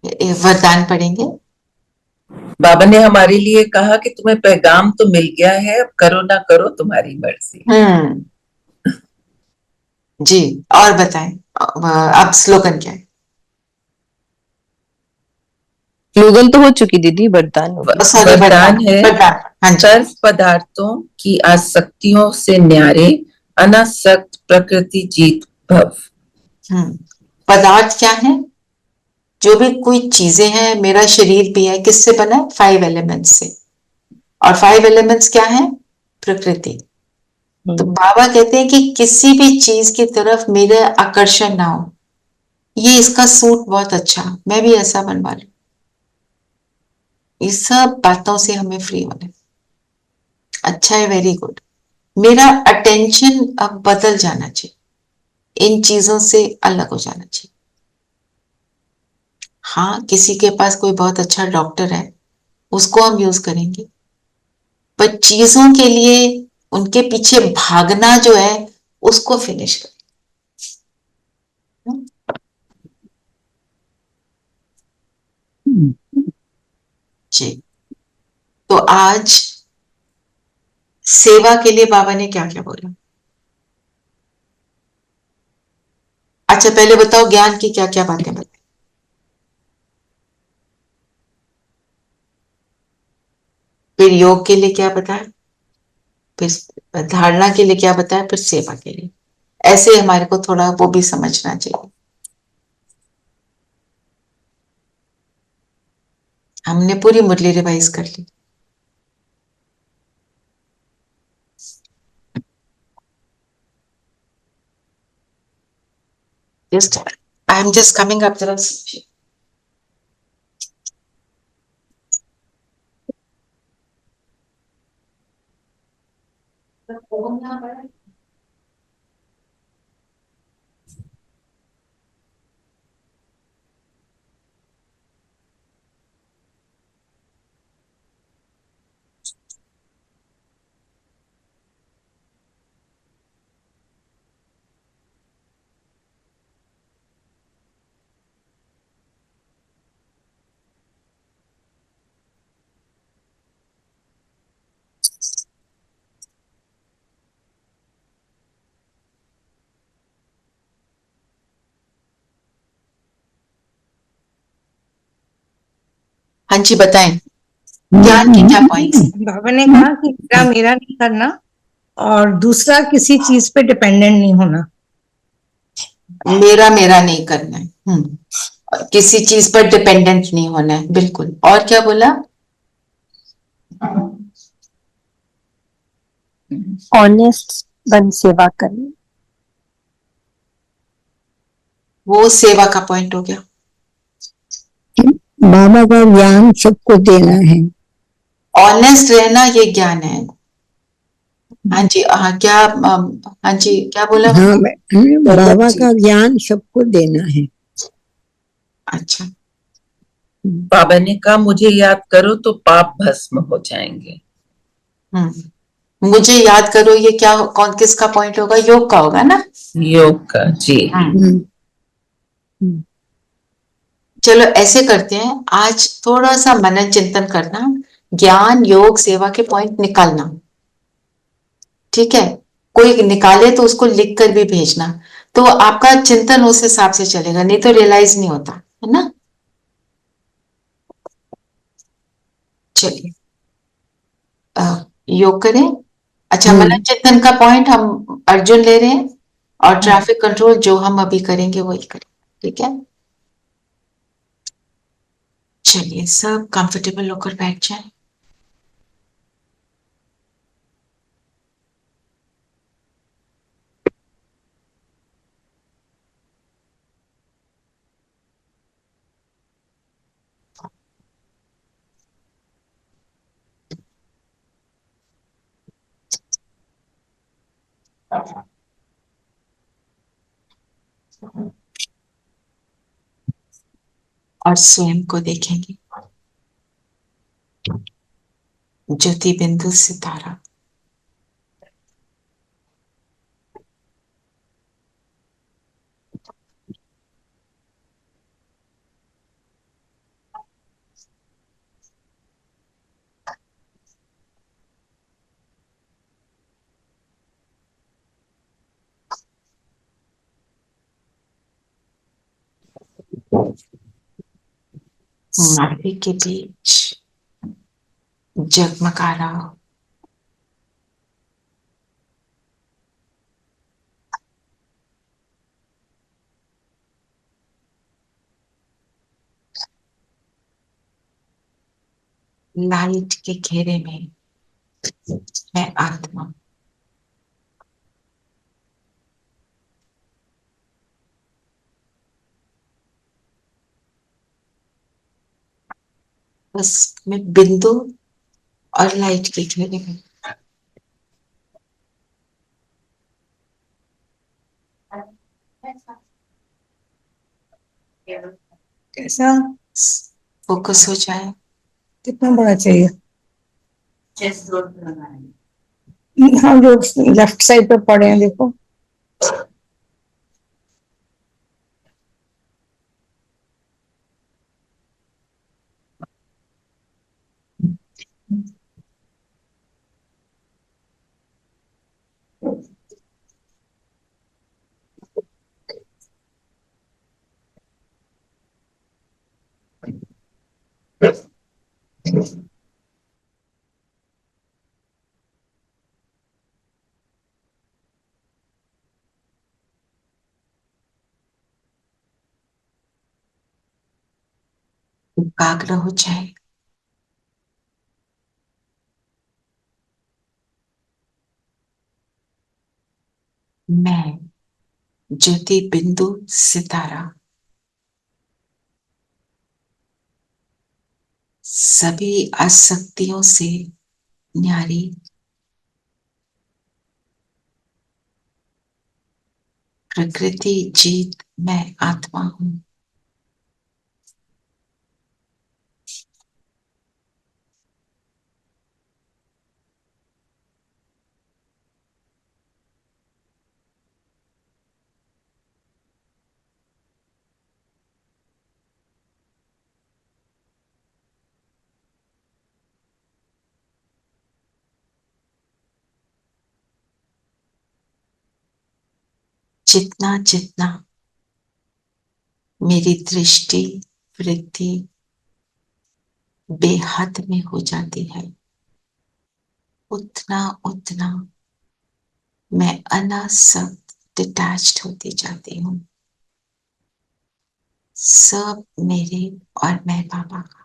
वरदान पढ़ेंगे। बाबा ने हमारे लिए कहा कि तुम्हें पैगाम तो मिल गया है, अब करो ना करो तुम्हारी मर्जी। जी, और बताएं अब स्लोगन क्या है। स्लोगन तो हो चुकी दीदी, वरदान हो गया। सॉरी, वरदान है, वरदान, हाँ जी। सर्व पदार्थों की आसक्तियों से न्यारे अनासक्त प्रकृति जीत भव। पदार्थ क्या है? जो भी कोई चीजें हैं, मेरा शरीर भी है, किससे बना है? 5 एलिमेंट्स से। और 5 एलिमेंट्स क्या है? प्रकृति। तो बाबा कहते हैं कि किसी भी चीज की तरफ मेरा आकर्षण ना हो। ये इसका सूट बहुत अच्छा, मैं भी ऐसा बनवा लूं। इस सब बातों से हमें फ्री होना है। अच्छा है, वेरी गुड। मेरा अटेंशन अब बदल जाना चाहिए, इन चीजों से अलग हो जाना चाहिए। हाँ, किसी के पास कोई बहुत अच्छा डॉक्टर है, उसको हम यूज करेंगे, पर चीजों के लिए उनके पीछे भागना जो है, उसको फिनिश करें। जी। तो आज सेवा के लिए बाबा ने क्या क्या बोला? अच्छा, पहले बताओ ज्ञान की क्या क्या बातें बताई। फिर योग के लिए क्या बताया, फिर धारणा के लिए क्या बताया, फिर सेवा के लिए। ऐसे हमारे को थोड़ा वो भी समझना चाहिए। हमने पूरी मुरली रिवाइज कर ली। Just, I am just coming up to the हाँ जी, बताएं ज्ञान के क्या पॉइंट्स? बाबा ने कहा कि मेरा मेरा नहीं करना और दूसरा किसी चीज पे डिपेंडेंट नहीं होना। मेरा मेरा नहीं करना है, किसी चीज पर डिपेंडेंट नहीं होना है, बिल्कुल। और क्या बोला? ऑनेस्ट बन सेवा करनी। वो सेवा का पॉइंट हो गया। बाबा का ज्ञान सबको देना है। ऑनेस्ट रहना ये ज्ञान है। हाँ जी, हाँ क्या, हाँ जी क्या बोला? हाँ, बाबा का ज्ञान सबको देना है। अच्छा, बाबा ने कहा मुझे याद करो तो पाप भस्म हो जाएंगे। मुझे याद करो, ये क्या, कौन किसका पॉइंट होगा? योग का होगा ना? योग का, जी। चलो ऐसे करते हैं, आज थोड़ा सा मनन चिंतन करना, ज्ञान योग सेवा के पॉइंट निकालना। ठीक है, कोई निकाले तो उसको लिख कर भी भेजना, तो आपका चिंतन उस हिसाब से चलेगा, नहीं तो रियलाइज नहीं होता है ना। चलिए योग करें। अच्छा, मनन चिंतन का पॉइंट हम अर्जुन ले रहे हैं, और ट्रैफिक कंट्रोल जो हम अभी करेंगे वही करेंगे। ठीक है, चलिए सब कंफर्टेबल होकर बैठ जाए। और स्वयं को देखेंगे, ज्योति बिंदु सितारा। नाभि के बीच जगमगा रहा हो। लाइट के घेरे में मैं आत्मा, बस मैं बिंदु और लाइट के घेरे में। कैसा? फोकस हो जाए। कितना बड़ा चाहिए? हम लोग लेफ्ट साइड पे पड़े हैं, देखो। एकाग्र हो जाए। मैं ज्योति बिंदु सितारा सभी आसक्तियों से न्यारी, प्रकृति जीत मैं आत्मा हूं। जितना जितना मेरी दृष्टि वृद्धि बेहद में हो जाती है, उतना उतना मैं अनासक्त डिटैच्ड होती जाती हूँ। सब मेरे और मैं बाबा का।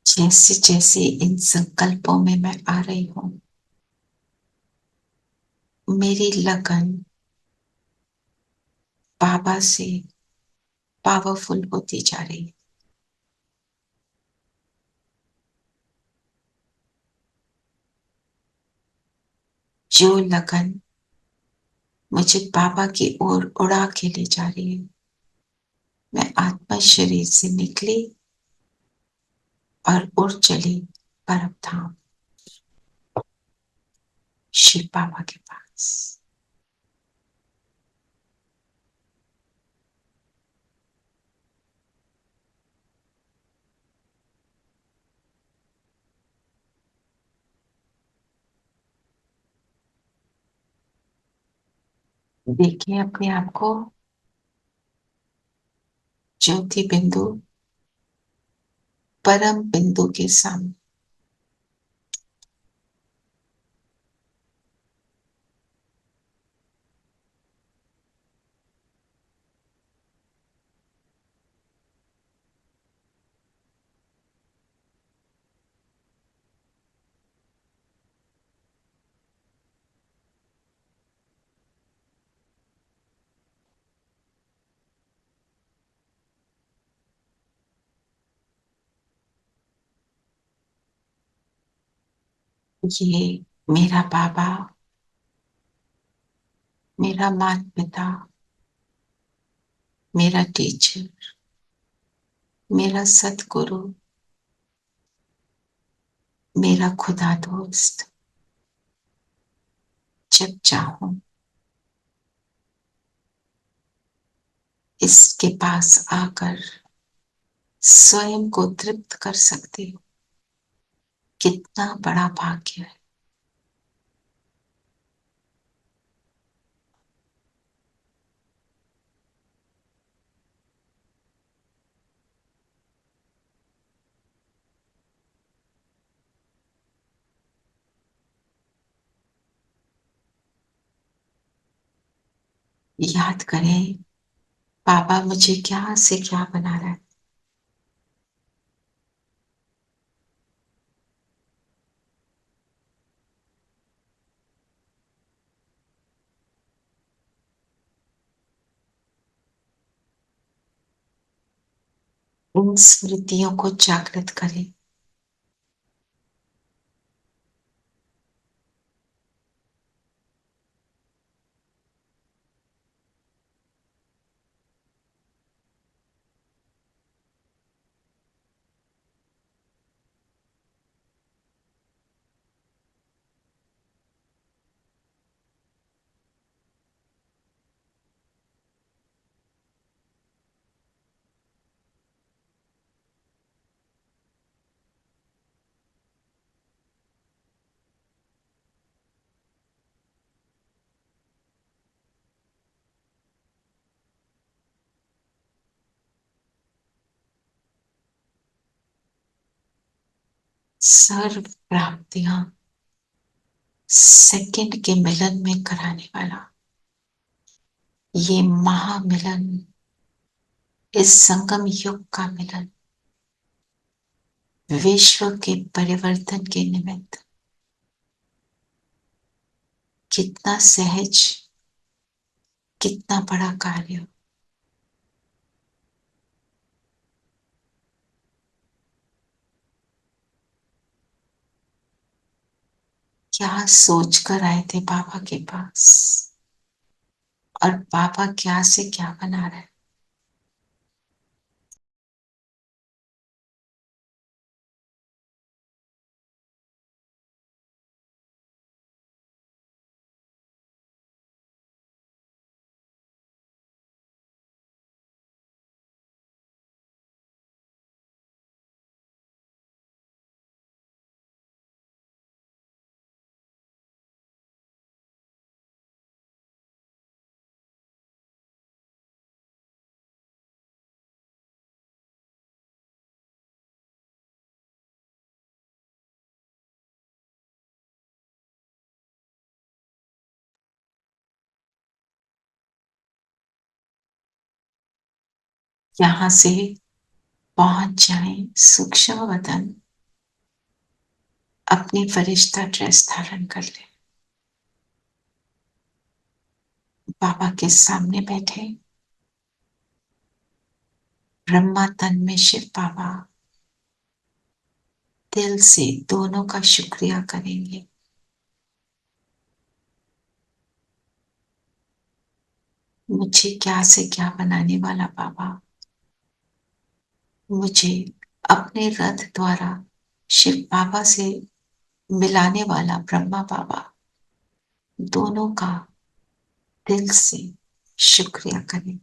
जैसे जैसे इन संकल्पों में मैं आ रही हूं, मेरी लगन बाबा से पावरफुल होती जा रही है। जो लगन मुझे बाबा की ओर उड़ा के ले जा रही है, मैं आत्मा शरीर से निकली और उड़ चली परम धाम, शिव बाबा के पास। देखिए अपने आप को ज्योति बिंदु परम बिंदु के सामने। ये मेरा बाबा, मेरा माता पिता, मेरा टीचर, मेरा सतगुरु, मेरा खुदा दोस्त, जब चाहूं इसके पास आकर स्वयं को तृप्त कर सकते हो, कितना बड़ा भाग्य है। याद करें, बाबा मुझे क्या से क्या बना रहा है। उन स्मृतियों को जागृत करें। सर्व प्राप्तियां सेकंड के मिलन में कराने वाला ये महामिलन, इस संगम युग का मिलन, विश्व के परिवर्तन के निमित्त कितना सहज, कितना बड़ा कार्य। क्या सोच कर आए थे बाबा के पास, और बाबा क्या से क्या बना रहे हैं। यहां से पहुंच जाएं सूक्ष्म वतन, अपनी फरिश्ता ड्रेस धारण कर ले। बाबा के सामने बैठे, ब्रह्मा तन में शिव बाबा दिल से दोनों का शुक्रिया करेंगे। मुझे क्या से क्या बनाने वाला बाबा, मुझे अपने रथ द्वारा शिव बाबा से मिलाने वाला ब्रह्मा बाबा, दोनों का दिल से शुक्रिया करें।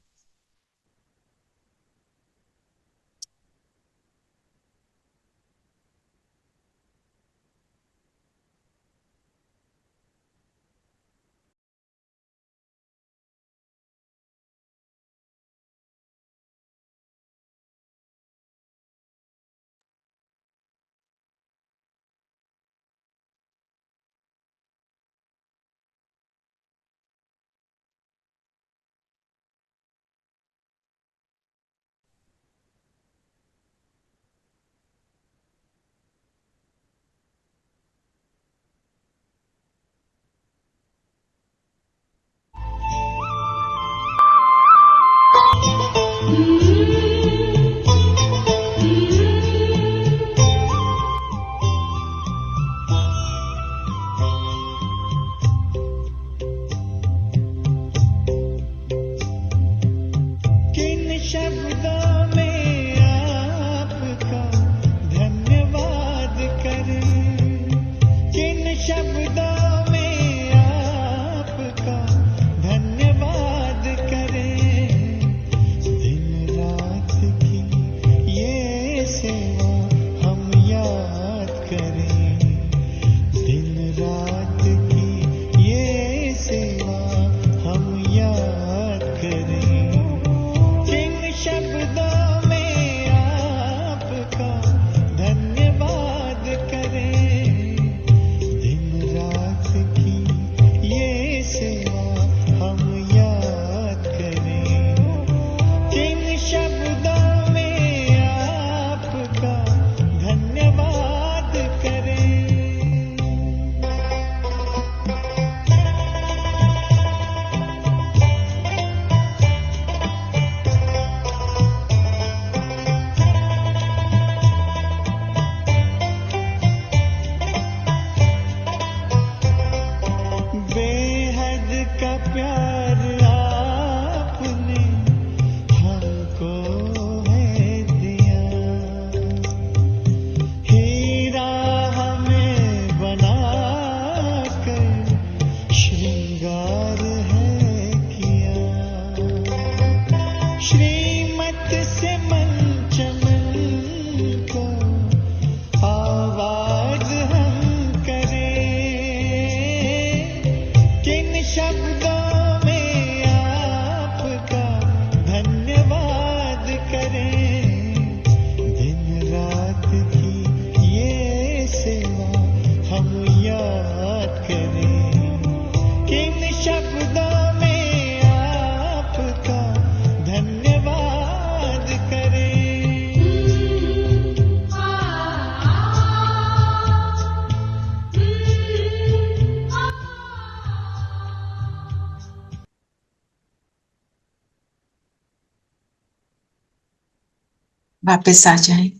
वापस आ जाएं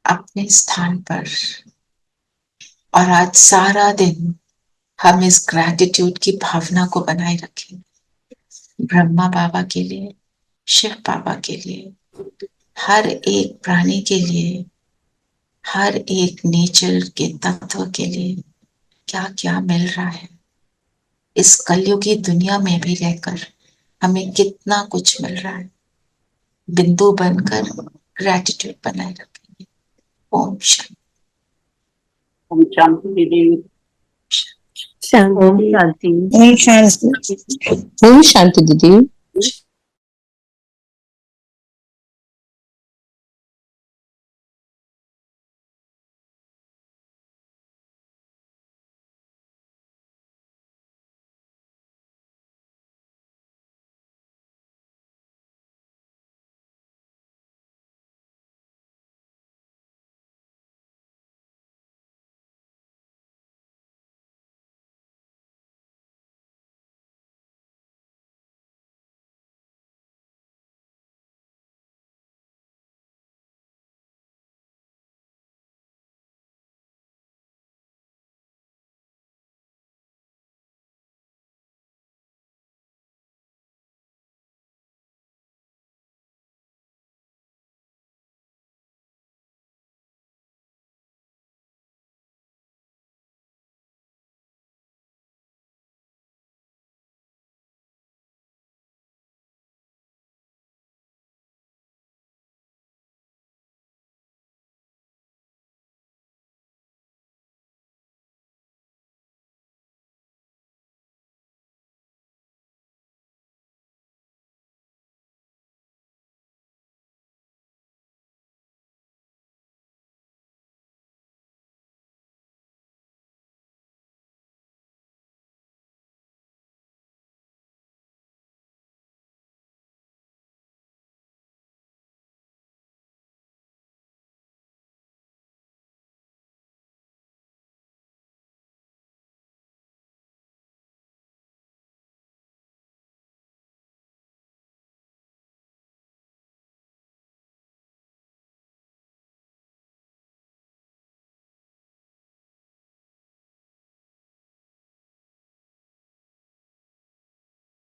अपने स्थान पर और आज सारा दिन हम इस ग्रैटिट्यूड की भावना को बनाए रखें ब्रह्मा बाबा के लिए, शिव बाबा के लिए, हर एक प्राणी के लिए, हर एक नेचर के तत्व के लिए क्या क्या मिल रहा है। इस कलयुगी दुनिया में भी रहकर हमें कितना कुछ मिल रहा है। बिंदु बनकर ग्रैटिट्यूड बनाए रखेंगे। ओम शांति। ओम शांति दीदी। शांति शांति। ओम शांति। ओम शांति दीदी।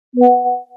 शांति।